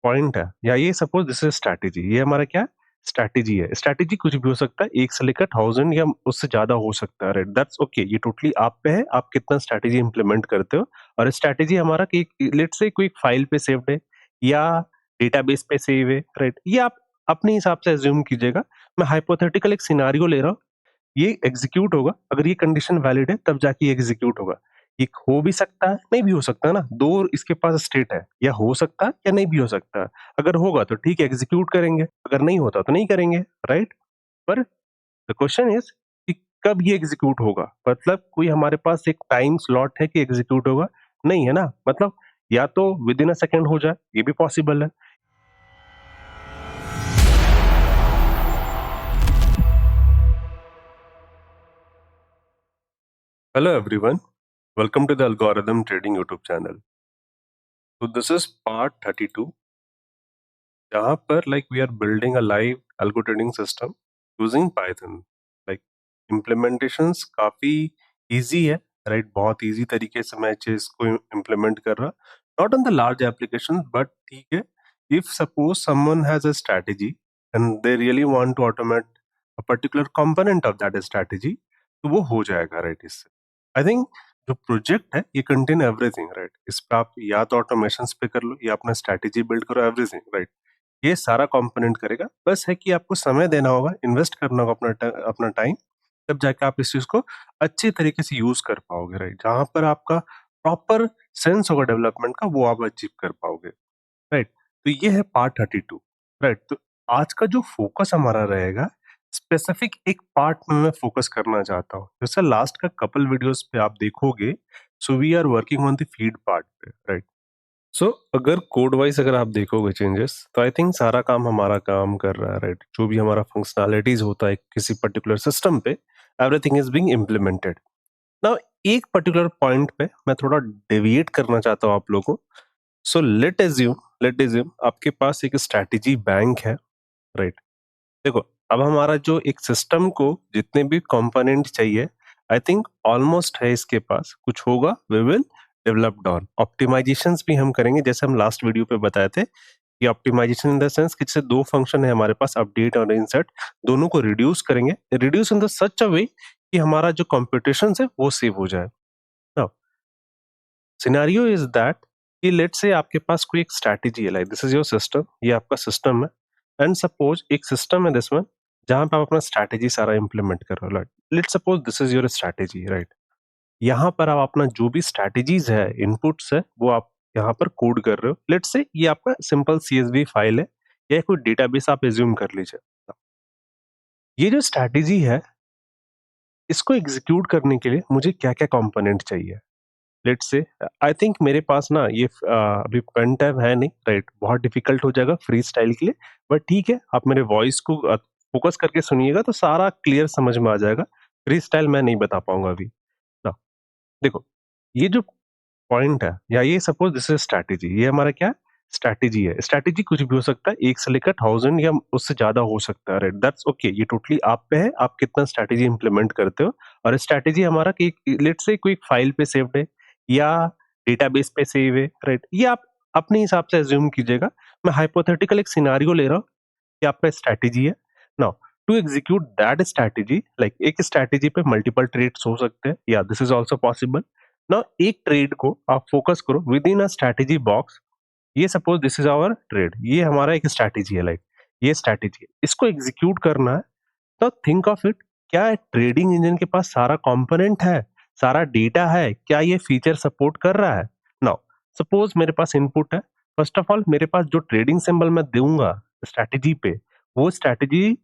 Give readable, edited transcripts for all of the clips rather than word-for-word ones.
Point है या ये सपोज दिस इज स्ट्रैटेजी, ये हमारा क्या स्ट्रैटेजी है। स्ट्रैटेजी कुछ भी हो सकता है, एक से लेकर 1000 या उससे ज्यादा हो सकता है, राइट? दैट्स ओके, ये टोटली आप पे है, आप कितना स्ट्रैटेजी इंप्लीमेंट करते हो। और स्ट्रैटेजी हमारा कि लेट्स से कोई फाइल पे सेव्ड है या डेटाबेस पे सेव है, राइट? ये आप अपने हिसाब से एज्यूम कीजिएगा। मैं हाइपोथेटिकल एक सिनारियो ले रहा हूँ, ये एग्जीक्यूट होगा अगर ये कंडीशन वैलिड है, तब जाके ये एग्जीक्यूट होगा। ये हो भी सकता है, नहीं भी हो सकता है ना, दो इसके पास स्टेट है, या हो सकता है या नहीं भी हो सकता है। अगर होगा तो ठीक है, एग्जीक्यूट करेंगे, अगर नहीं होता तो नहीं करेंगे, राइट? पर द क्वेश्चन इज कि कब ये एग्जीक्यूट होगा, मतलब कोई हमारे पास एक टाइम स्लॉट है कि एग्जीक्यूट होगा? नहीं है ना, मतलब या तो विद इन अ सेकेंड हो जाए, ये भी पॉसिबल है। Hello everyone, welcome to the algorithm trading YouTube channel. So this is part 32, जहाँ पर like we are building a live algo trading system using Python. Like implementations काफी easy है, right? बहुत easy तरीके से मैं चीज को implement कर रहा, not on the large application, but ठीक है, if suppose someone has a strategy and they really want to automate a particular component of that strategy, तो वो हो जाएगा, right? इससे आई थिंक जो प्रोजेक्ट है ये कंटेन एवरीथिंग, राइट? इस पे आप या तो ऑटोमेशन पे कर लो या अपना स्ट्रैटेजी बिल्ड करो, एवरीथिंग, राइट? ये सारा कंपोनेंट करेगा, बस है कि आपको समय देना होगा, इन्वेस्ट करना होगा अपना टाइम, तब जाके आप इस चीज को अच्छे तरीके से यूज कर पाओगे, राइट? जहां पर आपका प्रॉपर सेंस होगा डेवलपमेंट का, वो आप अचीव कर पाओगे, राइट? तो ये है पार्ट 32, राइट? तो आज का जो फोकस हमारा रहेगा, स्पेसिफिक एक पार्ट में मैं फोकस करना चाहता हूँ। जैसे लास्ट का कपल वीडियोस पे आप देखोगे, so we are working on the feed part पे, राइट? सो अगर कोड वाइज अगर आप देखोगे चेंजेस, तो आई थिंक सारा काम हमारा काम कर रहा है, राइट? जो भी हमारा फंक्शनैलिटीज होता है किसी पर्टिकुलर सिस्टम पे, everything is being implemented. Now एक पर्टिकुलर पॉइंट पे मैं थोड़ा डेविएट करना चाहता हूँ आप लोगों को। सो लेट एज्यूम आपके पास एक स्ट्रैटेजी बैंक है, राइट? देखो, अब हमारा जो एक सिस्टम को जितने भी कंपोनेंट चाहिए, आई थिंक ऑलमोस्ट है इसके पास, कुछ होगा we will develop down, optimisations भी हम करेंगे, जैसे हम लास्ट वीडियो पे बताए थे कि ऑप्टिमाइजेशन इन द सेंस कि जैसे दो फंक्शन है हमारे पास, अपडेट और इंसर्ट, दोनों को रिड्यूस करेंगे, reduce in the such a वे कि हमारा जो कंप्यूटेशन है वो सेव हो जाए। नाउ सिनेरियो इज दैट कि लेट्स से आपके पास कोई एक स्ट्रैटेजी है, like this is your system, ये आपका सिस्टम है, एंड सपोज एक सिस्टम है दिस वन, जहां पे आप अपना स्ट्रैटेजी सारा इंप्लीमेंट कर रहे हो, like let's suppose this is your strategy, right? यहाँ पर आप अपना जो भी स्ट्रैटेजीज है, इनपुट्स है, वो आप यहाँ पर कोड कर रहे हो। लेट्स से ये आपका सिंपल सीएसवी फाइल है या कोई डेटाबेस आप एज्यूम कर लीजिए। ये जो स्ट्रैटेजी है, इसको एग्जीक्यूट करने के लिए मुझे क्या क्या कंपोनेंट चाहिए? लेट्स से आई थिंक मेरे पास ना ये अभी पेन टैब है नहीं, राइट? बहुत डिफिकल्ट हो जाएगा फ्री स्टाइल के लिए, बट ठीक है, आप मेरे वॉइस को फोकस करके सुनिएगा तो सारा क्लियर समझ में आ जाएगा। फ्री स्टाइल मैं नहीं बता पाऊंगा अभी ना। देखो, ये जो पॉइंट है या ये सपोज दिस इज स्ट्रैटेजी, ये हमारा क्या स्ट्रैटेजी है। स्ट्रैटेजी कुछ भी हो सकता है, एक से लेकर 1000 या उससे ज्यादा हो सकता है, राइट? दैट्स ओके, ये टोटली आप पे है, आप कितना स्ट्रैटेजी इंप्लीमेंट करते हो। और स्ट्रैटेजी हमारा कि लेट्स से कोई फाइल पे सेव्ड है या डेटाबेस पे सेव है, राइट? ये आप अपने हिसाब से एज्यूम कीजिएगा। मैं हाइपोथेटिकल एक सिनारियो ले रहा हूँ कि आपका स्ट्रैटेजी है। Now to execute that strategy, like एक स्ट्रैटेजी पे मल्टीपल ट्रेड्स हो सकते हैं, या this is also possible. Now एक ट्रेड को आप फोकस करो within a strategy box. ये suppose this is our trade, ये हमारा एक स्ट्रैटेजी है, लाइक ये स्ट्रैटेजी है, इसको एग्जीक्यूट करना है। तो थिंक ऑफ इट, क्या ट्रेडिंग इंजन के पास सारा कंपोनेंट है, सारा डेटा है, क्या ये फीचर सपोर्ट कर रहा है? नाउ सपोज मेरे पास इनपुट है, फर्स्ट ऑफ ऑल मेरे पास जो ट्रेडिंग सिंबल मैं दूंगा स्ट्रैटेजी पे, वो स्ट्रैटेजी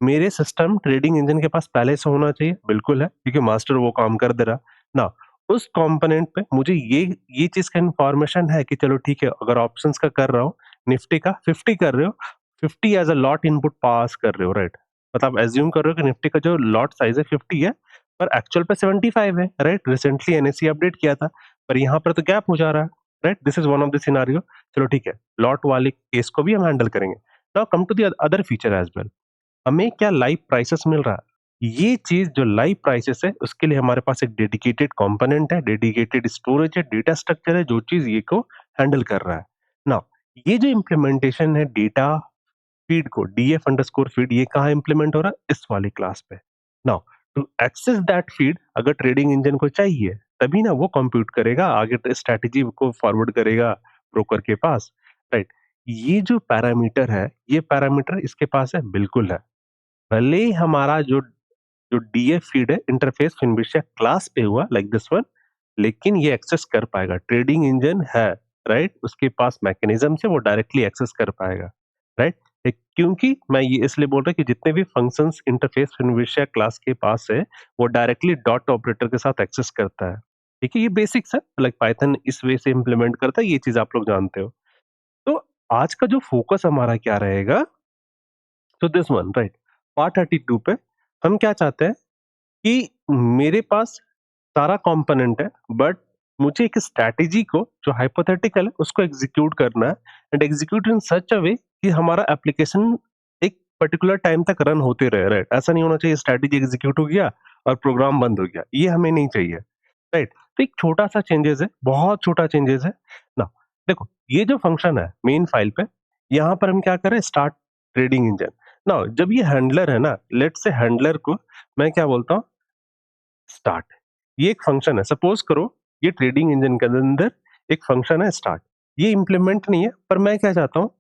मेरे सिस्टम ट्रेडिंग इंजन के पास पहले से होना चाहिए, बिल्कुल है, क्योंकि मास्टर वो काम कर दे रहा ना। उस कंपोनेंट पे मुझे ये चीज का इंफॉर्मेशन है कि चलो ठीक है, अगर ऑप्शंस का कर रहा हूँ, निफ्टी का 50 कर रहे हो, 50 एज अ लॉट इनपुट पास कर रहे हो, राइट? मतलब एज्यूम कर रहे हो कि निफ्टी का जो लॉट साइज है 50 है, पर एक्चुअल पे 75 है, राइट? रिसेंटली एनएससी अपडेट किया था, पर यहाँ पर तो गैप हो जा रहा है, right? This is one of the scenario. चलो ठीक है, लॉट वाले केस को भी हम हैंडल करेंगे। Now come to the other feature as well, हमें क्या लाइव प्राइसेस मिल रहा है? ये चीज जो लाइव प्राइसेस है, उसके लिए हमारे पास एक डेडिकेटेड कंपोनेंट है, डेडिकेटेड स्टोरेज है, डेटा स्ट्रक्चर है, जो चीज ये को हैंडल कर रहा है। नाउ ये जो इम्प्लीमेंटेशन है डेटा फीड को डीएफ अंडरस्कोर फीड ये कहाँ इम्प्लीमेंट हो रहा है? इस वाली क्लास पे। Now to access that feed अगर ट्रेडिंग इंजन को चाहिए तभी ना वो कंप्यूट करेगा आगे स्ट्रैटेजी को फॉरवर्ड करेगा ब्रोकर के पास, राइट? ये जो पैरामीटर है ये पैरामीटर इसके पास है, बिल्कुल है। भले ही हमारा जो जो डीएफ फीड है इंटरफेस फिनविशिया क्लास पे हुआ लाइक दिस वन, लेकिन ये एक्सेस कर पाएगा, ट्रेडिंग इंजन है, राइट? उसके पास मैकेनिज्म से वो डायरेक्टली एक्सेस कर पाएगा, राइट? क्योंकि मैं ये इसलिए बोल रहा हूँ कि जितने भी फंक्शंस इंटरफेस फिनविशिया क्लास के पास है वो डायरेक्टली डॉट ऑपरेटर के साथ एक्सेस करता है। ठीक है, ये बेसिक्स है, लाइक पाइथन इस वे से इंप्लीमेंट करता है, ये चीज आप लोग जानते हो। तो आज का जो फोकस हमारा क्या रहेगा? तो दिस वन, राइट? पार्ट 32 पे हम क्या चाहते हैं कि मेरे पास सारा कंपोनेंट है, बट मुझे एक स्ट्रैटेजी को जो हाइपोथेटिकल है उसको एग्जीक्यूट करना है, and execute in such a वे कि हमारा एप्लीकेशन एक पर्टिकुलर टाइम तक रन होते रहे, राइट? ऐसा नहीं होना चाहिए स्ट्रैटेजी एग्जीक्यूट हो गया और प्रोग्राम बंद हो गया, ये हमें नहीं चाहिए, राइट? तो एक छोटा सा चेंजेस है, बहुत छोटा चेंजेस है ना। देखो, ये जो फंक्शन है मेन फाइल पे, यहाँ पर हम क्या करें, स्टार्ट ट्रेडिंग इंजन। ना जब ये हैंडलर है ना, लेट से हैंडलर को मैं क्या बोलता हूँ, स्टार्ट। ये एक फंक्शन है, सपोज करो ये ट्रेडिंग इंजन के अंदर एक फंक्शन है स्टार्ट। ये इंप्लीमेंट नहीं है, पर मैं क्या चाहता हूँ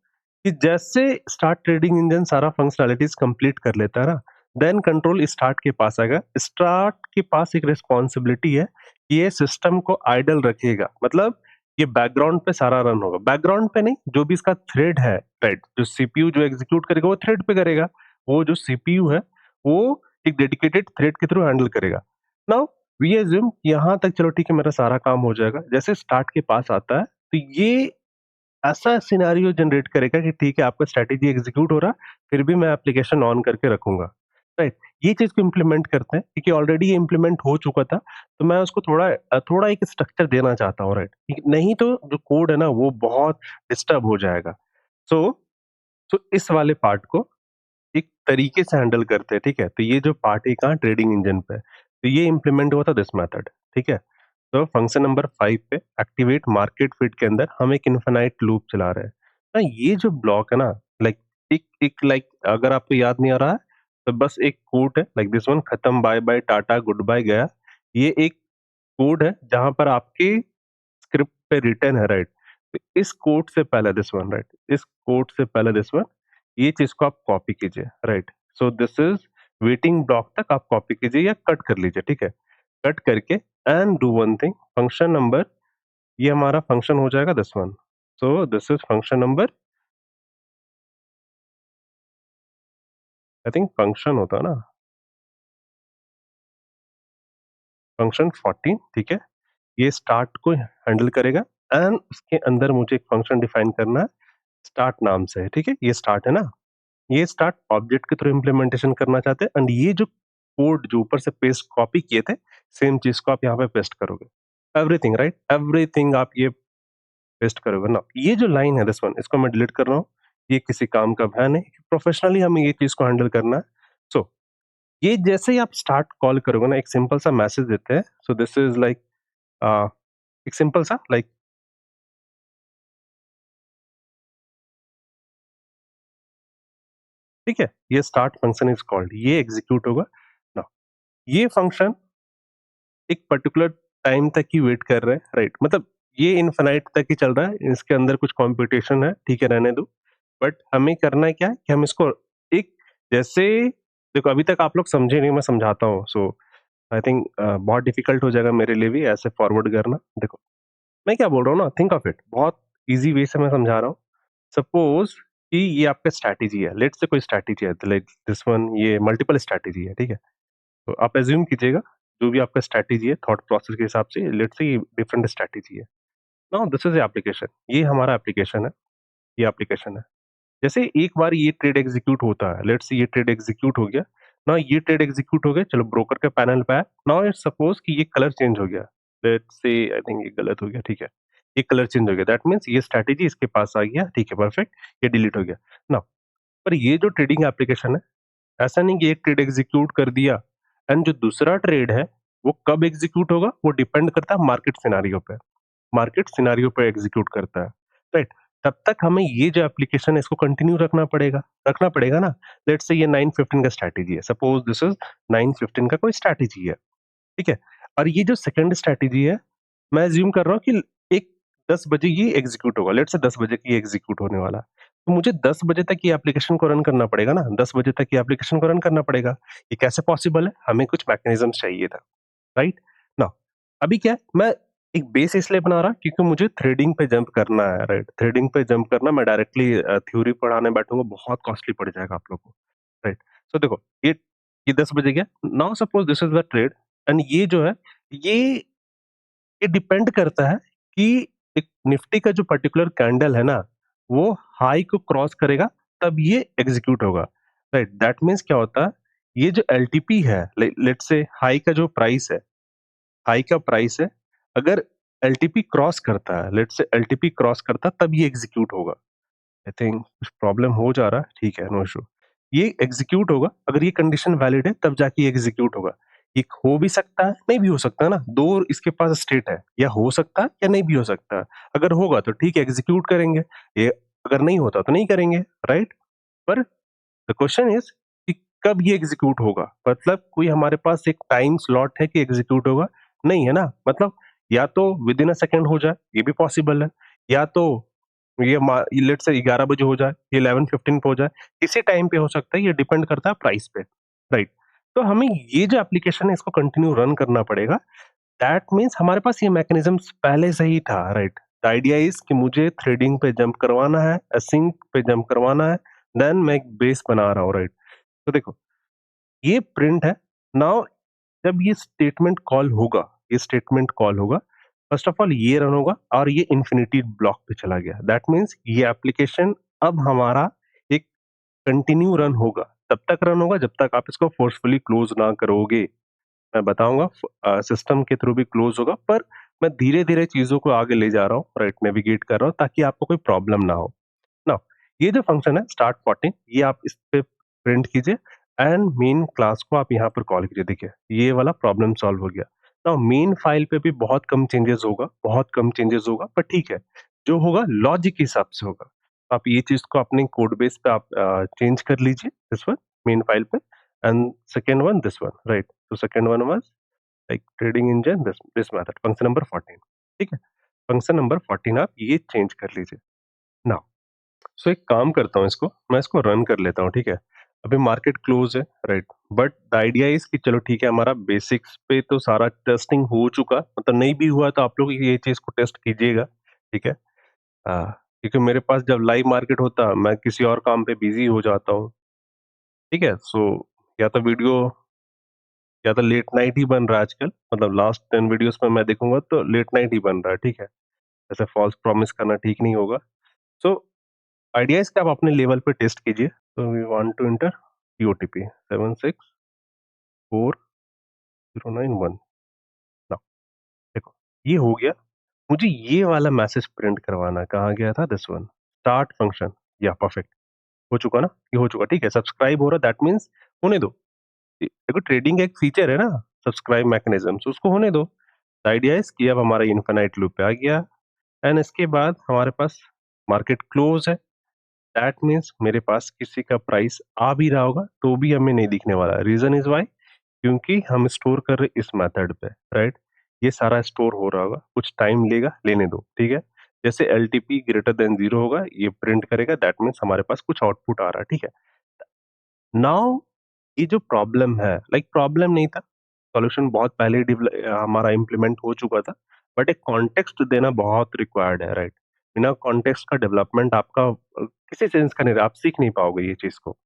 कि जैसे स्टार्ट ट्रेडिंग इंजन सारा फंक्शनैलिटीज कंप्लीट कर लेता है ना, देन कंट्रोल स्टार्ट के पास आएगा। स्टार्ट के पास एक रिस्पॉन्सिबिलिटी है कि ये सिस्टम को आइडल रखेगा, मतलब ये बैकग्राउंड पे सारा रन होगा, बैकग्राउंड पे नहीं, जो भी इसका थ्रेड है, राइट? जो सीपीयू जो एग्जीक्यूट करेगा वो थ्रेड पे करेगा, वो जो सीपीयू है वो एक डेडिकेटेड थ्रेड के थ्रू हैंडल करेगा। नाउ वी अज्यूम यहाँ तक चलो ठीक है, मेरा सारा काम हो जाएगा। जैसे स्टार्ट के पास आता है तो ये ऐसा सिनेरियो जनरेट करेगा कि ठीक है, आपका स्ट्रैटेजी एग्जीक्यूट हो रहा, फिर भी मैं एप्लीकेशन ऑन करके रखूंगा, राइट? ये चीज को इम्प्लीमेंट करते हैं क्योंकि ऑलरेडी ये इम्प्लीमेंट हो चुका था, तो मैं उसको थोड़ा एक स्ट्रक्चर देना चाहता हूँ, राइट? नहीं तो जो कोड है ना वो बहुत डिस्टर्ब हो जाएगा। सो इस वाले पार्ट को एक तरीके से हैंडल करते हैं, ठीक है? तो ये जो पार्ट है कहाँ, ट्रेडिंग इंजन पे, तो ये इम्प्लीमेंट हुआ था दिस मेथड, ठीक है? तो फंक्शन नंबर 5 पे एक्टिवेट मार्केट फिट के अंदर हम एक इनफिनाइट लूप चला रहे हैं ना। ये जो ब्लॉक है ना, लाइक एक एक लाइक अगर आपको याद नहीं आ रहा है तो बस एक कोड है लाइक दिस वन, खत्म, bye bye tata goodbye गया। ये एक कोड है जहां पर आपके स्क्रिप्ट पे रिटर्न है, राइट? तो इस कोड से पहले दिस वन, राइट? इस कोड से पहले दिस वन, ये चीज को आप कॉपी कीजिए, right? So this is waiting block तक आप कॉपी कीजिए या कट कर लीजिए, ठीक है? कट करके and do one thing, function number, ये हमारा फंक्शन हो जाएगा this one. So this is function number, I think function होता है ना, फंक्शन 14, ठीक है? ये स्टार्ट को हैंडल करेगा, एंड उसके अंदर मुझे एक फंक्शन डिफाइन करना है स्टार्ट नाम से, ठीक है? ये स्टार्ट है ना, ये स्टार्ट ऑब्जेक्ट के थ्रू इम्प्लीमेंटेशन करना चाहते हैं, एंड ये जो कोड जो ऊपर से पेस्ट कॉपी किए थे, सेम चीज को आप यहाँ पे पेस्ट करोगे, एवरीथिंग, राइट? एवरीथिंग आप ये पेस्ट करोगे ना। ये जो लाइन है दिस वन, इसको मैं डिलीट कर रहा हूँ, ये किसी काम का है नहीं, प्रोफेशनली हमें ये चीज को हैंडल करना है। सो ये जैसे ही आप स्टार्ट कॉल करोगे ना, एक सिंपल सा मैसेज देते हैं। सो दिस इज लाइक एक सिंपल सा लाइक, ठीक है, ये स्टार्ट फंक्शन इज कॉल्ड, ये एग्जीक्यूट होगा ना। ये फंक्शन एक पर्टिकुलर टाइम तक ही वेट कर रहा है, राइट? मतलब ये इनफिनाइट तक ही चल रहा है, इसके अंदर कुछ कंपटीशन है, ठीक है, रहने दो। बट हमें करना है क्या है कि हम इसको एक, जैसे देखो अभी तक आप लोग समझे नहीं, मैं समझाता हूँ। सो आई थिंक बहुत डिफिकल्ट हो जाएगा मेरे लिए भी ऐसे फॉरवर्ड करना। देखो मैं क्या बोल रहा हूँ ना, थिंक ऑफ इट, बहुत इजी वे से मैं समझा रहा हूँ। सपोज कि ये आपका स्ट्रैटेजी है, लेट से कोई स्ट्रैटेजी है, लाइक दिस वन, ये मल्टीपल स्ट्रैटेजी है, ठीक है? तो आप एज्यूम कीजिएगा जो भी आपका स्ट्रैटेजी है थॉट प्रोसेस के हिसाब से, लेट्स से डिफरेंट स्ट्रैटेजी है। नाउ दिस इज एप्लीकेशन, ये हमारा एप्लीकेशन है, ये एप्लीकेशन है। जैसे एक बार ये ट्रेड एग्जीक्यूट होता है, लेट्स से ये ट्रेड एग्जीक्यूट हो गया ना, ये ट्रेड एग्जीक्यूट हो गया, चलो ब्रोकर के पैनल पे आया। नाउ इट्स सपोज कि ये कलर चेंज हो गया, लेट्स से आई थिंक ये गलत हो गया, ठीक है? ये कलर चेंज हो गया, दैट मीन्स ये स्ट्रैटेजी इसके पास आ गया, ठीक है, परफेक्ट, ये डिलीट हो गया ना। पर ये जो ट्रेडिंग एप्लीकेशन है, ऐसा नहीं कि एक ट्रेड एग्जीक्यूट कर दिया एंड जो दूसरा ट्रेड है वो कब एग्जीक्यूट होगा वो डिपेंड करता है मार्केट सिनेरियो पे, मार्केट सिनेरियो पे एग्जीक्यूट करता है, राइट? तब तक हमें ये जो एप्लीकेशन है इसको कंटिन्यू रखना पड़ेगा ना। लेट्स से ये 9:15 का स्ट्रैटेजी है, सपोज दिस इज 9:15 का कोई स्ट्रैटेजी है, ठीक है? और ये जो सेकंड स्ट्रैटेजी है, मैं अज्यूम कर रहा हूँ कि एक 10 बजे ये एग्जीक्यूट होगा, लेट्स से 10 बजे की एग्जीक्यूट होने वाला है। तो मुझे 10 बजे तक ये एप्लीकेशन को रन करना पड़ेगा ना, 10 बजे तक ये एप्लीकेशन को रन करना पड़ेगा। ये कैसे पॉसिबल है? हमें कुछ मैकेनिज्म चाहिए था, राइट? नाउ अभी क्या है, मैं एक बेस इसलिए बना रहा क्योंकि मुझे थ्रेडिंग पे जंप करना है, राइट? थ्रेडिंग पे जंप करना, मैं डायरेक्टली थ्योरी पढ़ाने बैठूँगा, बहुत कॉस्टली पड़ जाएगा आप लोगों को, राइट? सो देखो, ये 10 बजे गया, now suppose this is the trade and ये जो है, ये ये डिपेंड करता है कि एक निफ्टी का जो पर्टिकुलर कैंडल है ना, वो हाई को क्रॉस करेगा, तब ये एग्जीक्यूट होगा, राइट? दैट मीन्स क्या होता है, ये जो एलटीपी है, लेट्स से हाई का प्राइस है, अगर एलटीपी क्रॉस करता है, लेट्स से एलटीपी क्रॉस करता है, तब ये एग्जीक्यूट होगा। आई थिंक कुछ प्रॉब्लम हो जा रहा है, ठीक है, नो इशू। ये एग्जीक्यूट होगा, अगर ये कंडीशन वैलिड है तब जाके ये एग्जीक्यूट होगा। ये हो भी सकता है, नहीं भी हो सकता है ना, 2 इसके पास स्टेट है, या हो सकता है या नहीं भी हो सकता है। अगर होगा तो ठीक है, एग्जीक्यूट करेंगे, ये अगर नहीं होता तो नहीं करेंगे, राइट? पर द क्वेश्चन इज कि कब ये एग्जीक्यूट होगा? मतलब कोई हमारे पास एक टाइम स्लॉट है कि एग्जीक्यूट होगा? नहीं है ना, मतलब या तो विद इन अ सेकंड हो जाए, ये भी पॉसिबल है, या तो ये लेट्स से 11 बजे हो जाए, ये 11:15 पे हो जाए, किसी टाइम पे हो सकता है, ये डिपेंड करता है प्राइस पे, राइट? तो हमें ये जो एप्लीकेशन है इसको कंटिन्यू रन करना पड़ेगा। दैट मीन्स हमारे पास ये मैकेनिज्म्स पहले से ही था, राइट? द आइडिया इज कि मुझे थ्रेडिंग पे जंप करवाना है, असिंक पे जंप करवाना है, देन मैं एक बेस बना रहा हूँ, राइट? तो देखो, ये प्रिंट है। नाउ जब ये स्टेटमेंट कॉल होगा, फर्स्ट ऑफ ऑल ये रन होगा और ये इन्फिनिटी ब्लॉक पे चला गया। दैट मीन्स ये एप्लीकेशन अब हमारा एक कंटिन्यू रन होगा। तब तक रन होगा जब तक आप इसको फोर्सफुली क्लोज ना करोगे। मैं बताऊंगा, सिस्टम के थ्रू भी क्लोज होगा, पर मैं धीरे धीरे चीजों को आगे ले जा रहा हूँ, राइट? नेविगेट कर रहा हूँ ताकि आपको कोई प्रॉब्लम ना हो ना। ये जो फंक्शन है स्टार्ट प्लॉटिंग, ये आप इस पे प्रिंट कीजिए एंड मेन क्लास को आप यहाँ पर कॉल कीजिए। देखिए, ये वाला प्रॉब्लम सॉल्व हो गया। ना मेन फाइल पे भी बहुत कम चेंजेस होगा, पर ठीक है, जो होगा लॉजिक के हिसाब से होगा। आप ये चीज को अपने कोड बेस पे आप चेंज कर लीजिए, दिस वन मेन फाइल पे, and second one this one, right? तो second one was like trading engine, this method, function number 14, ठीक है? फंक्शन नंबर 14 आप ये चेंज कर लीजिए ना। सो एक काम करता हूँ, मैं इसको रन कर लेता हूँ, ठीक है? अभी मार्केट क्लोज है, right? But the idea is कि चलो ठीक है, हमारा बेसिक्स पे तो सारा टेस्टिंग हो चुका, मतलब नहीं भी हुआ तो आप लोग ये चीज को टेस्ट कीजिएगा, ठीक है? क्योंकि मेरे पास जब लाइव मार्केट होता मैं किसी और काम पे बिजी हो जाता हूँ, ठीक है? सो या तो वीडियो या तो लेट नाइट ही बन रहा है आजकल, मतलब लास्ट 10 वीडियोस में मैं देखूंगा तो लेट नाइट ही बन रहा है, ठीक है? ऐसे फॉल्स प्रॉमिस करना ठीक नहीं होगा। सो आइडिया इज कि आप अपने लेवल पे टेस्ट कीजिए। तो we want to enter TOTP 764091। Now देखो, ये हो गया। मुझे ये वाला मैसेज प्रिंट करवाना है, कहाँ गया था, दिस वन, स्टार्ट फंक्शन। या परफेक्ट, हो चुका ना, ये हो चुका, ठीक है? सब्सक्राइब हो रहा, दैट मीन्स होने दो। देखो, ट्रेडिंग का एक फीचर है ना, सब्सक्राइब मैकेनिज्म, उसको होने दो। आइडिया इज कि अब हमारा इन्फिनाइट लूप पे आ गया, एंड इसके बाद हमारे पास मार्केट क्लोज है। दैट मीन्स मेरे पास किसी का प्राइस आ भी रहा होगा तो भी हमें नहीं दिखने वाला। रीजन इज वाई, क्योंकि हम स्टोर कर रहे इस मेथड पे, राइट? ये सारा स्टोर हो रहा होगा, कुछ टाइम लेगा, लेने दो, ठीक है? जैसे L T P greater than zero होगा, ये प्रिंट करेगा, दैट मीन्स हमारे पास कुछ आउटपुट आ रहा है, ठीक है? नाउ ये जो प्रॉब्लम है, लाइक प्रॉब्लम नहीं था, सॉल्यूशन बहुत पहले हमारा इम्प्लीमेंट हो चुका था, बट एक कॉन्टेक्स्ट देना बहुत रिक्वायर्ड है, राइट? बिना कॉन्टेक्स्ट का डेवलपमेंट आपका किसी सेंस का नहीं, आप सीख नहीं पाओगे ये चीज को,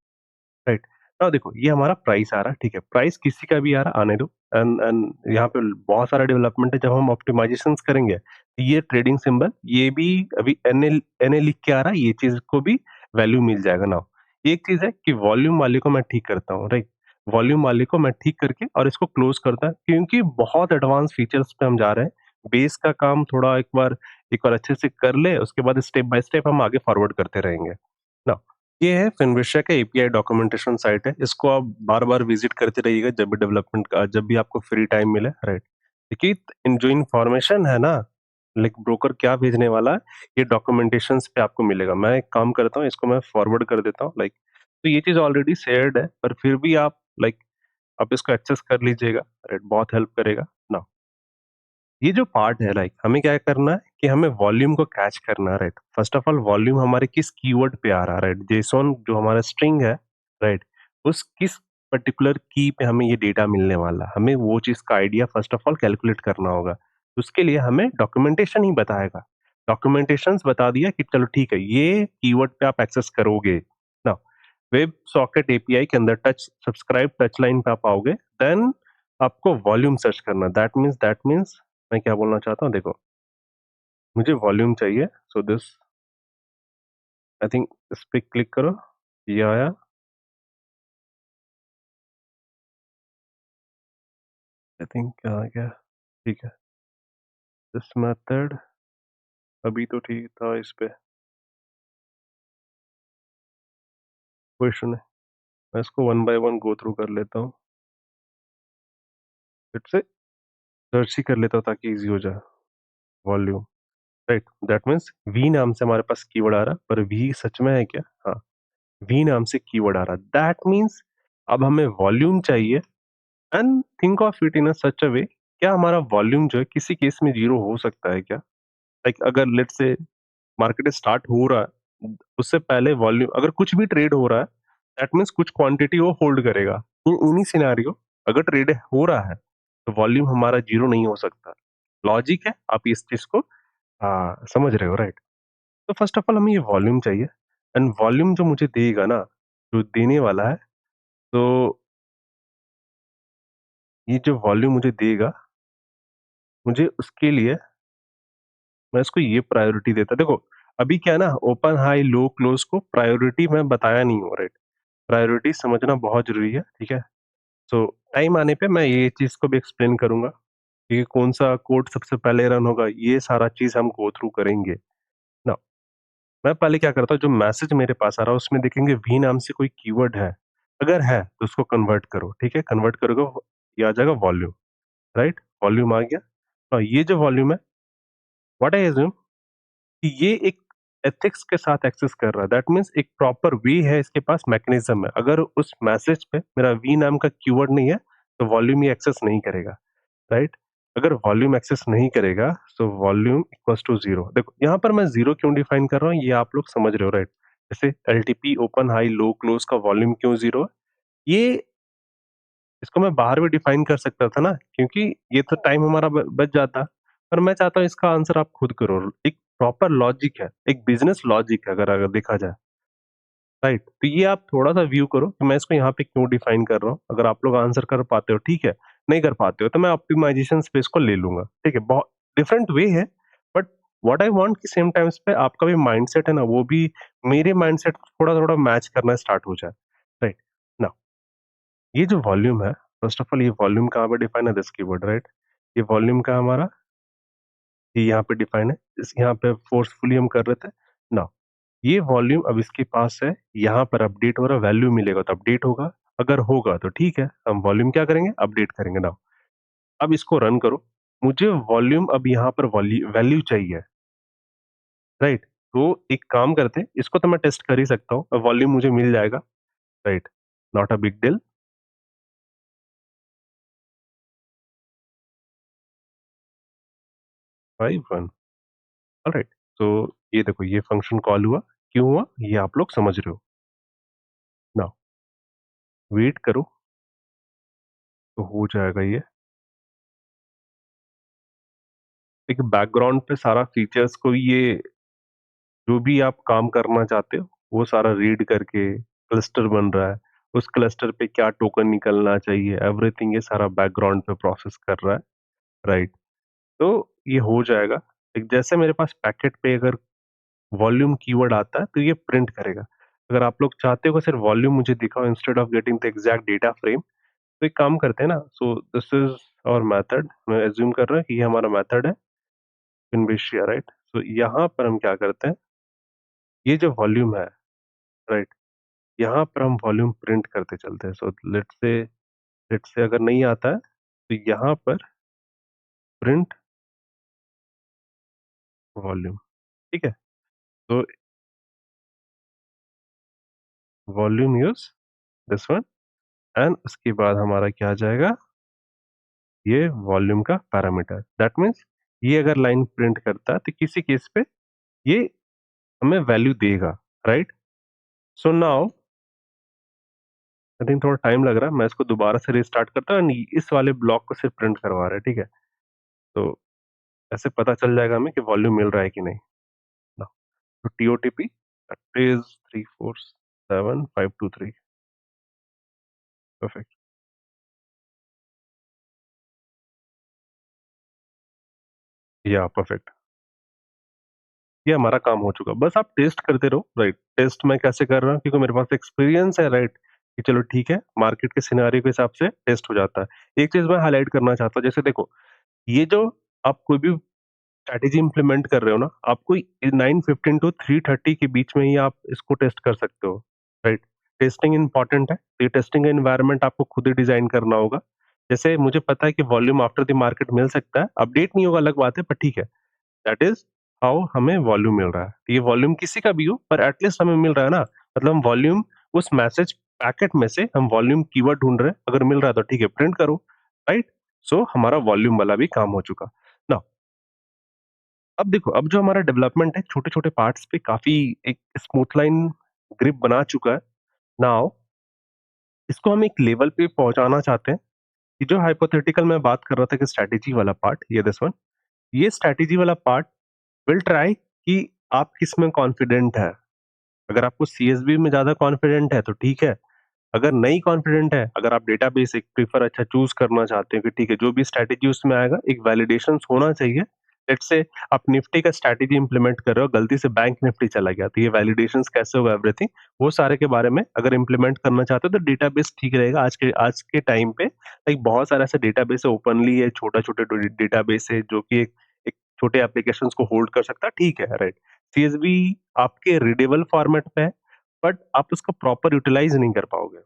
राइट? now देखो, ये हमारा प्राइस आ रहा है, ठीक है? प्राइस किसी का भी आ रहा, आने दो। एंड एंड यहाँ पे बहुत सारा डेवलपमेंट है, जब हम ऑप्टिमाइजेशन करेंगे तो ये ट्रेडिंग सिंबल, ये भी अभी एनए लिख के आ रहा है, ये चीज को भी वैल्यू मिल जाएगा ना। एक चीज है कि वॉल्यूम वाले को मैं ठीक करता हूँ, राइट? वॉल्यूम वाले को मैं ठीक करके और इसको क्लोज करता है, क्योंकि बहुत एडवांस फीचर्स पे हम जा रहे हैं। बेस का काम थोड़ा एक बार अच्छे से कर ले, उसके बाद स्टेप बाय स्टेप हम आगे फॉरवर्ड करते रहेंगे ना। ये है फिनविशा का एपीआई डॉक्यूमेंटेशन साइट है। इसको आप बार-बार विज़िट करते रहिएगा जब भी जब भी आपको फ्री टाइम मिले, राइट? देखिए, इन जो इन्फॉर्मेशन है ना, लाइक ब्रोकर क्या भेजने वाला है, ये डॉक्यूमेंटेशंस पे आपको मिलेगा। मैं एक काम करता हूँ, इसको मैं फॉरवर्ड कर देता हूँ लाइक, तो ये चीज़ ऑलरेडी शेयर्ड है, पर फिर भी आप लाइक आप इसको एक्सेस कर लीजिएगा, राइट? बहुत हेल्प करेगा। नाउ ये जो पार्ट है लाइक हमें क्या करना है कि हमें वॉल्यूम को कैच करना है, right? First of all volume हमारे किस कीवर्ड पे आ रहा है, राइट? जेसॉन जो हमारा स्ट्रिंग है, राइट? उस किस पर्टिकुलर की पे हमें ये डेटा मिलने वाला है, हमें वो चीज़ का idea first of all calculate करना होगा। उसके लिए हमें डॉक्यूमेंटेशन ही बताएगा। डॉक्यूमेंटेशंस बता दिया कि चलो ठीक है, ये कीवर्ड पे आप एक्सेस करोगे। नाउ वेब सॉकेट एपीआई के अंदर टच सब्सक्राइब टच लाइन पे आप आओगे, देन आपको वॉल्यूम सर्च करना। दैट मीन्स मैं क्या बोलना चाहता हूँ देखो, मुझे वॉल्यूम चाहिए, सो दिस आई थिंक इस पे क्लिक करो, ये आया। आई थिंक क्या आ गया, ठीक है। दिस मेथड अभी तो ठीक था इस पे, कोई इशू नहीं। मैं इसको one by one go through कर लेता हूँ, फिर से सर्च ही कर लेता हूँ ताकि इजी हो जाए। Volume, right? That means we नाम से हमारे पास कीवर्ड आ रहा है, पर वी सच में है क्या? हाँ, वी नाम से कीवर्ड आ रहा है। दैट मीन्स अब हमें वॉल्यूम चाहिए, and think of it in a such a way, क्या हमारा वॉल्यूम जो है किसी केस में जीरो हो सकता है क्या? लाइक अगर लेट्स से मार्केट स्टार्ट हो रहा है, उससे पहले वॉल्यूम अगर कुछ भी ट्रेड हो रहा है, दैट मीन्स कुछ क्वांटिटी वो होल्ड करेगा। उन्हीं सिनेरियो अगर ट्रेड हो रहा है, तो वॉल्यूम हमारा जीरो नहीं हो सकता। लॉजिक है, आप इस चीज को समझ रहे हो, राइट? तो फर्स्ट ऑफ ऑल हमें ये वॉल्यूम चाहिए, एंड वॉल्यूम जो मुझे देगा ना, जो देने वाला है, तो ये जो वॉल्यूम मुझे देगा, मुझे उसके लिए मैं इसको ये प्रायोरिटी देता। देखो अभी क्या है ना, ओपन हाई लो क्लोज को प्रायोरिटी मैं बताया नहीं हूँ, राइट? प्रायोरिटी समझना बहुत जरूरी है, ठीक है? सो टाइम आने पे मैं ये चीज को भी एक्सप्लेन करूंगा कि कौन सा कोड सबसे पहले रन होगा, ये सारा चीज हम गो थ्रू करेंगे ना। मैं पहले क्या करता हूँ, जो मैसेज मेरे पास आ रहा है उसमें देखेंगे वी नाम से कोई कीवर्ड है, अगर है तो उसको कन्वर्ट करो, ठीक है? कन्वर्ट करोगे, ये आ जाएगा वॉल्यूम, राइट? वॉल्यूम आ गया। और ये जो वॉल्यूम है, व्हाट आई अज्यूम कि ये एक एथिक्स के साथ एक्सेस कर रहा है। दैट मीन्स एक प्रॉपर वे है, इसके पास मैकेनिज्म है। अगर उस मैसेज पे मेरा वी नाम का कीवर्ड नहीं है, तो वॉल्यूम ये एक्सेस नहीं करेगा, राइट? अगर वॉल्यूम एक्सेस नहीं करेगा, तो वॉल्यूम इक्वल्स टू जीरो। देखो यहाँ पर मैं जीरो क्यों डिफाइन कर रहा हूँ, ये आप लोग समझ रहे हो, राइट? जैसे LTP open high low close का वॉल्यूम क्यों जीरो है, ये इसको मैं बाहर भी डिफाइन कर सकता था ना, क्योंकि ये तो टाइम हमारा बच जाता। पर मैं चाहता हूँ इसका आंसर आप खुद करो। एक प्रॉपर लॉजिक है, एक बिजनेस लॉजिक है, अगर अगर देखा जाए, राइट? तो ये आप थोड़ा सा व्यू करो कि मैं इसको यहाँ पे क्यों डिफाइन कर रहा हूँ। अगर आप लोग आंसर कर पाते हो ठीक है, नहीं कर पाते हो तो मैं ऑप्टिमाइजेशन स्पेस को ले लूंगा, ठीक है? बहुत डिफरेंट वे है, बट व्हाट आई वांट कि सेम टाइम्स पे आपका भी माइंडसेट है ना, वो भी मेरे माइंडसेट थोड़ा थोड़ा मैच करना स्टार्ट हो जाए, राइट? ना ये जो वॉल्यूम है, फर्स्ट ऑफ ऑल ये वॉल्यूम कहाँ पे डिफाइन है, दिस कीवर्ड, राइट? ये वॉल्यूम का हमारा, ये यहाँ पे डिफाइन है, इस यहाँ पे फोर्सफुली हम कर रहे थे ना। ये वॉल्यूम अब इसके पास है, यहाँ पर अपडेट हो रहा है, वैल्यू मिलेगा तो अपडेट होगा, अगर होगा तो ठीक है, हम वॉल्यूम क्या करेंगे, अपडेट करेंगे ना। अब इसको रन करो, मुझे वॉल्यूम अब यहाँ पर वैल्यू चाहिए, राइट? तो एक काम करते हैं, इसको तो मैं टेस्ट कर ही सकता हूँ, वॉल्यूम मुझे मिल जाएगा, right? Not a big deal. 5 1, alright. तो ये देखो, ये फंक्शन कॉल हुआ, क्यों हुआ ये आप लोग समझ रहे हो ना। वेट करो, तो हो जाएगा ये। एक बैकग्राउंड पे सारा फीचर्स को, ये जो भी आप काम करना चाहते हो वो सारा रीड करके क्लस्टर बन रहा है, उस क्लस्टर पे क्या टोकन निकलना चाहिए, एवरीथिंग ये सारा बैकग्राउंड पे प्रोसेस कर रहा है, राइट? तो ये हो जाएगा। एक जैसे मेरे पास पैकेट पे अगर वॉल्यूम कीवर्ड आता है तो ये प्रिंट करेगा। अगर आप लोग चाहते हो कि सिर्फ वॉल्यूम मुझे दिखाओ instead of getting the exact data frame, तो एक काम करते हैं ना, so this is our method. मैं एज्यूम कर रहा हूँ कि ये हमारा मेथड है, इनविशिया, राइट? सो यहाँ पर हम क्या करते हैं, ये जो वॉल्यूम है, राइट, यहाँ पर हम वॉल्यूम प्रिंट करते चलते हैं। सो लेट्स से अगर नहीं आता है, तो यहाँ पर प्रिंट वॉल्यूम, ठीक है? तो volume use this one and उसके बाद हमारा क्या आ जाएगा, ये वॉल्यूम का पैरामीटर। दैट मीन्स ये अगर लाइन प्रिंट करता है तो किसी केस पे ये हमें वैल्यू देगा, right? So now I think थोड़ा टाइम लग रहा है, मैं इसको दोबारा से रीस्टार्ट करता हूँ एंड इस वाले ब्लॉक को सिर्फ प्रिंट करवा रहा है, ठीक है? तो ऐसे पता चल जाएगा हमें कि वॉल्यूम मिल रहा है कि नहीं। ना तो टीओटीपी दैट इज 347523 परफेक्ट। या परफेक्ट, ये हमारा काम हो चुका। बस आप टेस्ट करते रहो, राइट? टेस्ट मैं कैसे कर रहा हूँ क्योंकि मेरे पास एक्सपीरियंस है, राइट? कि चलो ठीक है, मार्केट के सिनेरियो के हिसाब से टेस्ट हो जाता है। एक चीज मैं हाईलाइट करना चाहता हूँ, जैसे देखो, ये जो आप कोई भी स्ट्रैटेजी इम्प्लीमेंट कर रहे हो ना, आपको 9:15 टू 3:30 के बीच में ही आप इसको टेस्ट कर सकते हो, राइट? टेस्टिंग इम्पोर्टेंट है, तो ये टेस्टिंग एनवायरनमेंट आपको खुद ही डिजाइन करना होगा। जैसे मुझे पता है कि वॉल्यूम आफ्टर द मार्केट मिल सकता है, अपडेट नहीं होगा अलग बात है, पर ठीक है, दैट इज हाउ हमें वॉल्यूम मिल रहा है। तो ये वॉल्यूम किसी का भी हो, पर एटलीस्ट हमें मिल रहा है ना, मतलब हम वॉल्यूम उस मैसेज पैकेट में से हम वॉल्यूम कीवर्ड ढूंढ रहे हैं, अगर मिल रहा है तो ठीक है, प्रिंट करो, राइट? सो हमारा वॉल्यूम वाला भी काम हो चुका ना। अब देखो, अब जो हमारा डेवलपमेंट है छोटे-छोटे पार्ट्स पे काफ़ी एक स्मूथ लाइन ग्रिप बना चुका है। नाउ इसको हम एक लेवल पे पहुँचाना चाहते हैं कि जो हाइपोथेटिकल मैं बात कर रहा था कि स्ट्रैटेजी वाला पार्ट, ये दिस वन, ये स्ट्रैटेजी वाला पार्ट विल ट्राई कि आप किसमें कॉन्फिडेंट है। अगर आपको सीएसबी में ज़्यादा कॉन्फिडेंट है तो ठीक है। अगर नहीं कॉन्फिडेंट है, अगर आप डेटाबेस एक प्रेफर अच्छा चूज़ करना चाहते हैं कि ठीक है, जो भी स्ट्रैटेजी उसमें आएगा, एक वैलिडेशंस होना चाहिए। लेट्स से आप निफ्टी का स्ट्रैटेजी इंप्लीमेंट कर रहे हो, गलती से बैंक निफ्टी चला गया, तो ये वैलिडेशंस कैसे होगा, एवरीथिंग, वो सारे के बारे में अगर इंप्लीमेंट करना चाहते हो तो डेटाबेस ठीक रहेगा। आज के टाइम पे लाइक बहुत सारे ऐसे डेटाबेस है, ओपनली है, छोटा-छोटे डेटाबेस है जो कि एक एक छोटे एप्लीकेशंस को होल्ड कर सकता है, ठीक है, राइट? सीएसवी आपके रीडेबल फॉर्मेट पे है, बट आप उसको प्रॉपर यूटिलाइज़ नहीं कर पाओगे।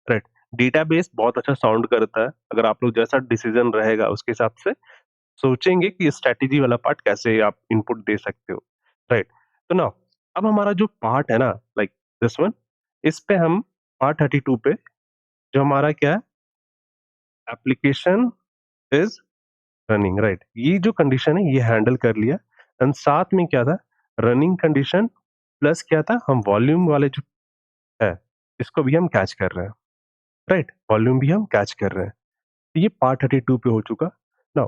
राइट, डेटाबेस बहुत अच्छा साउंड करता है, अगर आप लोग जैसा डिसीजन रहेगा उसके हिसाब से सोचेंगे कि स्ट्रैटेजी वाला पार्ट कैसे आप इनपुट दे सकते हो, राइट? तो नाउ अब हमारा जो पार्ट है ना, लाइक दिस वन, इस पे हम पार्ट 32 पे जो हमारा क्या है, एप्लीकेशन इज रनिंग, राइट? ये जो कंडीशन है ये हैंडल कर लिया एंड साथ में क्या था, रनिंग कंडीशन प्लस क्या था, हम वॉल्यूम वाले जो है इसको भी हम कैच कर रहे हैं, राइट? वॉल्यूम भी हम कैच कर रहे हैं। ये पार्ट 32 पे हो चुका। नाउ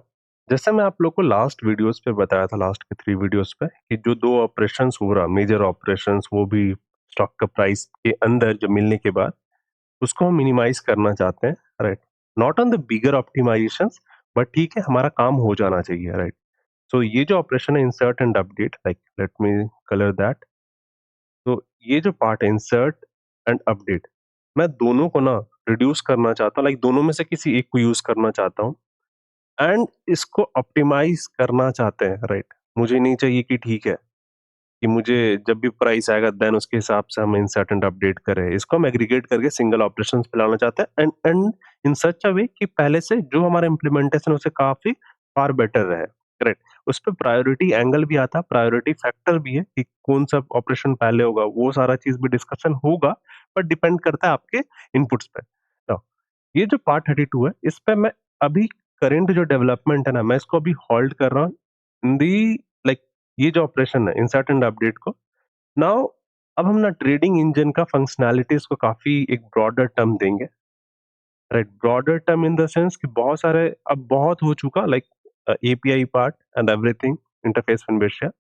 जैसे मैं आप लोग को लास्ट वीडियोस पे बताया था, लास्ट के 3 वीडियोस पे, कि जो 2 ऑपरेशंस हो रहा, मेजर ऑपरेशंस, वो भी स्टॉक का प्राइस के अंदर जब मिलने के बाद उसको हम मिनिमाइज करना चाहते हैं, right? Not on the bigger optimisations, but ठीक है, हमारा काम हो जाना चाहिए, राइट? सो ये जो ऑपरेशन है insert and update, like let me colour that. तो ये जो पार्ट है इंसर्ट एंड अपडेट, मैं दोनों को ना रिड्यूस करना चाहता हूँ, लाइक दोनों में से किसी एक को यूज करना चाहता हूँ एंड इसको ऑप्टिमाइज़ करना चाहते हैं, राइट? मुझे नहीं चाहिए कि ठीक है, कि मुझे जब भी प्राइस आएगा देन उसके हिसाब से हम इंसर्ट एंड अपडेट करें। इसको हम एग्रीगेट करके सिंगल ऑपरेशंस पे लाना चाहते हैं and and in such a वे कि पहले से जो हमारा इम्प्लीमेंटेशन है उससे काफ़ी फार बेटर रहे, राइट? उस पे प्रायोरिटी एंगल भी आता है, प्रायोरिटी फैक्टर भी है कि कौन-सा ऑपरेशन पहले होगा, वो सारा चीज़ भी डिस्कशन होगा, बट डिपेंड करता है आपके इनपुट्स पे। तो ये जो पार्ट 32 है, इस पे मैं अभी करंट जो डेवलपमेंट है ना, मैं इसको अभी होल्ड कर रहा हूँ इन दी लाइक ये जो ऑपरेशन है इंसर्ट एंड अपडेट को। नाउ अब हम ना ट्रेडिंग इंजन का फंक्शनैलिटीज़ को काफ़ी एक ब्रॉडर टर्म देंगे, right? Broader term in the sense कि बहुत सारे अब बहुत हो चुका, like API part and everything, interface investor.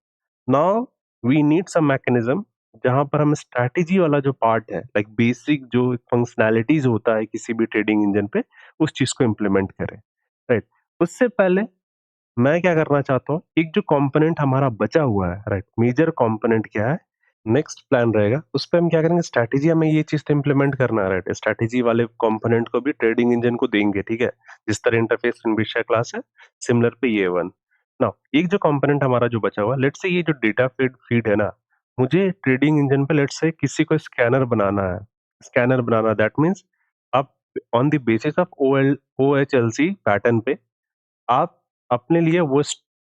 Now we need some mechanism जहां पर हम स्ट्रैटेजी वाला जो पार्ट है, लाइक बेसिक जो फंक्शनैलिटीज होता है किसी भी ट्रेडिंग इंजन पे, उस चीज को इम्प्लीमेंट करें, राइट? उससे पहले मैं क्या करना चाहता हूँ, एक जो कंपोनेंट हमारा बचा हुआ है, राइट, मेजर कंपोनेंट क्या है, नेक्स्ट प्लान रहेगा उस पे हम क्या करेंगे, स्ट्रैटेजी हमें ये चीज तो इम्प्लीमेंट करना है, राइट? स्ट्रैटेजी वाले कंपोनेंट को भी ट्रेडिंग इंजन को देंगे, ठीक है? जिस तरह इंटरफेस विषय क्लास है, सिमिलर पे ये वन। नाउ एक जो कंपोनेंट हमारा जो बचा हुआ, लेट्स से ये जो डेटा फीड फीड है ना, मुझे ट्रेडिंग इंजन पे लेट्स से किसी को स्कैनर बनाना है। स्कैनर बनाना दैट मीन्स आप on the basis of OHLC pattern पे आप अपने लिए वो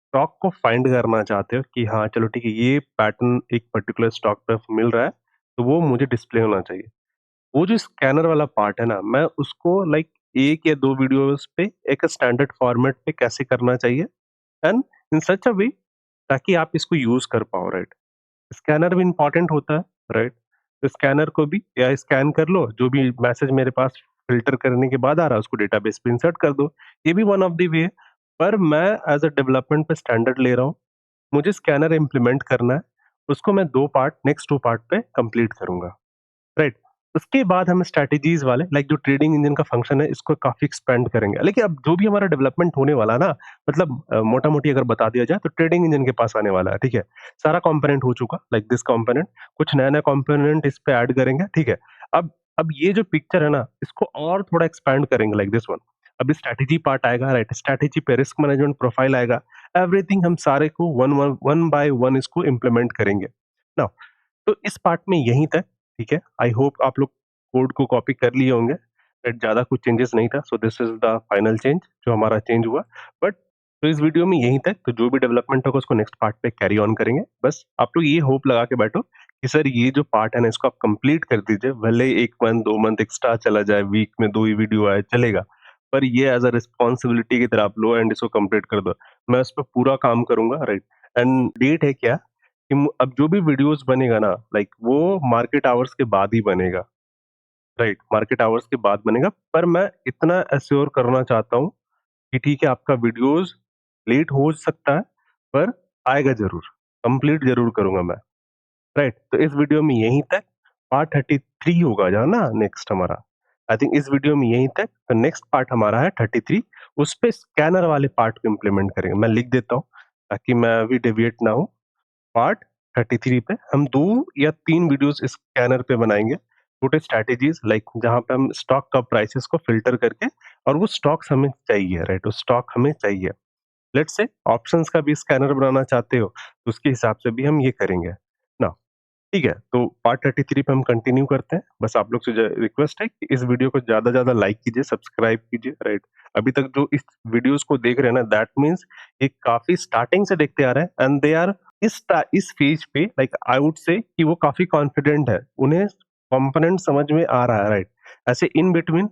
स्टॉक को फाइंड करना चाहते हो कि हाँ, चलो ठीक है, ये पैटर्न एक पर्टिकुलर स्टॉक पे मिल रहा है, तो वो मुझे डिस्प्ले होना चाहिए। वो जो स्कैनर वाला पार्ट है ना, मैं उसको लाइक 1 या 2 वीडियोज़ पे एक स्टैंडर्ड फॉर्मेट पे कैसे करना चाहिए एंड इन सच अ वे ताकि आप इसको यूज़ कर पाओ, राइट? स्कैनर भी इम्पोर्टेंट होता है, राइट? तो स्कैनर को भी या स्कैन कर लो, जो भी मैसेज मेरे पास फ़िल्टर करने के बाद आ रहा है, उसको डेटाबेस पे इंसर्ट कर दो। ये भी वन ऑफ द वे है, पर मैं एज़ अ डेवलपमेंट पे स्टैंडर्ड ले रहा हूँ। मुझे स्कैनर इम्प्लीमेंट करना है, उसको मैं 2 पार्ट नेक्स्ट 2 पार्ट पे कंप्लीट करूँगा। राइट। उसके बाद हम स्ट्रैटेजीज वाले लाइक जो ट्रेडिंग इंजन का फंक्शन है इसको काफी एक्सपेंड करेंगे। लेकिन अब जो भी हमारा डेवलपमेंट होने वाला है ना, मतलब मोटा मोटी अगर बता दिया जाए तो ट्रेडिंग इंजन के पास आने वाला है, ठीक है। सारा कंपोनेंट हो चुका लाइक दिस कंपोनेंट, कुछ नया नया कंपोनेंट इस पे ऐड करेंगे, ठीक है। अब ये जो पिक्चर है ना, इसको और थोड़ा एक्सपैंड करेंगे लाइक दिस वन। अभी स्ट्रैटेजी पार्ट आएगा, राइट। स्ट्रैटेजी पे रिस्क मैनेजमेंट प्रोफाइल आएगा। एवरीथिंग हम सारे को one one one by one इसको इम्प्लीमेंट करेंगे ना। तो इस पार्ट में यहीं तक, ठीक है। आई होप आप लोग कोड को कॉपी कर लिए होंगे, बट ज़्यादा कुछ चेंजेस नहीं था। So this is the final change जो हमारा चेंज हुआ। बट तो इस वीडियो में यहीं तक, तो जो भी डेवलपमेंट होगा उसको नेक्स्ट पार्ट पे कैरी ऑन करेंगे। बस आप लोग ये होप लगा के बैठो कि सर ये जो पार्ट है ना इसको आप कंप्लीट कर दीजिए। भले 1 मंथ 2 मंथ एक्स्ट्रा चला जाए, वीक में 2 ही वीडियो आए चलेगा। पर ये एज़ अ रिस्पॉन्सिबिलिटी की तरह आप लो एंड इसको कंप्लीट कर दो। मैं इस पे पूरा काम करूँगा, राइट। एंड डेट है क्या कि अब जो भी वीडियोस बनेगा ना, लाइक वो मार्केट आवर्स के बाद ही बनेगा, राइट। मार्केट आवर्स के बाद बनेगा, पर मैं इतना एश्योर करना चाहता हूँ कि ठीक है, आपका वीडियोस लेट हो सकता है पर आएगा जरूर, कंप्लीट जरूर करूंगा मैं, राइट। तो इस वीडियो में यहीं तक। पार्ट 33 होगा जहाँ ना नेक्स्ट हमारा। आई थिंक इस वीडियो में यहीं तक। तो नेक्स्ट पार्ट हमारा है 33। उस पे स्कैनर वाले पार्ट को इम्प्लीमेंट करेंगे। मैं लिख देता हूँ ताकि मैं अभी डेविएट ना हूँ। पार्ट 33 पे हम 2 या 3 वीडियोस इस स्कैनर पे बनाएँगे। छोटे स्ट्रैटेजीज़ लाइक जहाँ पे हम स्टॉक का प्राइसेस को फ़िल्टर करके और वो स्टॉक्स हमें चाहिए, राइट? वो स्टॉक हमें चाहिए। लेट्स से ऑप्शंस का भी स्कैनर बनाना चाहते हो, तो उसके हिसाब से भी हम ये करेंगे। नाउ ठीक है, तो पार्ट 33 पे हम कंटिन्यू करते हैं। बस आप लोग से ज रिक्वेस्ट है कि इस वीडियो को ज़्यादा से ज़्यादा लाइक कीजिए, सब्सक्राइब कीजिए, राइट? अभी तक जो इस वीडियोज़ को देख रहे हैं ना, दैट मीन्स ये काफ़ी स्टार्टिंग से देखते आ रहे हैं एंड दे आर इस फेज पे लाइक आई वुड से कि वो काफ़ी कॉन्फिडेंट है। उन्हें कंपोनेंट समझ में आ रहा है, राइट? ऐसे इन बिटवीन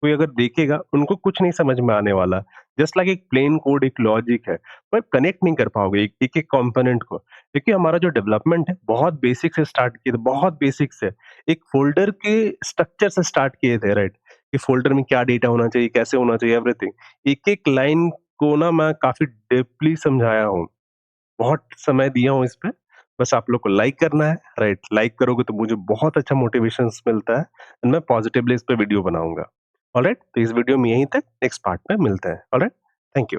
कोई अगर देखेगा, उनको कुछ नहीं समझ में आने वाला। जस्ट लाइक एक प्लेन कोड, एक लॉजिक है, पर कनेक्ट नहीं कर पाओगे एक-एक कंपोनेंट को। क्योंकि हमारा जो डेवलपमेंट है, बहुत बेसिक से स्टार्ट किए थे, बहुत बेसिक से। एक फ़ोल्डर के स्ट्रक्चर से स्टार्ट किए थे, राइट? कि फ़ोल्डर में क्या डेटा होना चाहिए, कैसे होना चाहिए, एवरीथिंग। एक-एक लाइन को ना मैं काफ़ी डीपली समझाया हूँ। बहुत समय दिया हूँ इस पे। बस आप लोग को लाइक करना है, राइट? लाइक करोगे तो मुझे बहुत अच्छा मोटिवेशंस मिलता है एंड मैं पॉजिटिवली इस पे वीडियो बनाऊँगा। ऑलराइट? तो इस वीडियो में यहीं तक, नेक्स्ट पार्ट में मिलते हैं। ऑलराइट? Thank you.